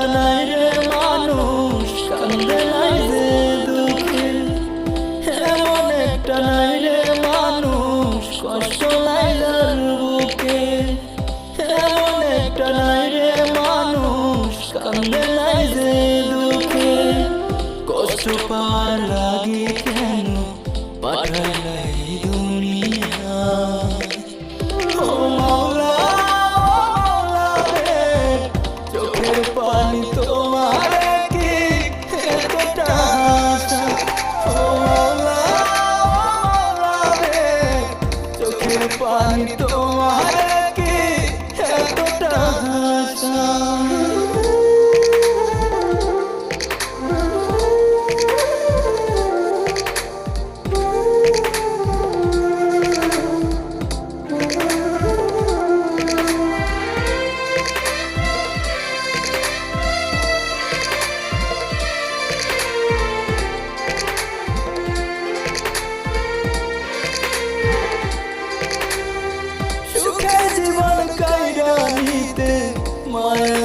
একটা নাই রে মানুষ কান্দে নাই যে দুঃখে, এমন একটা নাই রে মানুষ কষ্ট নাই যার বুকে, এমন একটা নাই রে মানুষ কান্দে নাই যে দুঃখে। কষ্ট পাওয়ার লাগে কেন পাঠাইলা এই দুনিয়া, ও মাওলা রে, চোখের পানি তোমার কি এতটা আশা, ও মাওলা রে, চোখের পানি তোমার কি এতটা আশা। জীবন কাইরা নিতে মায়া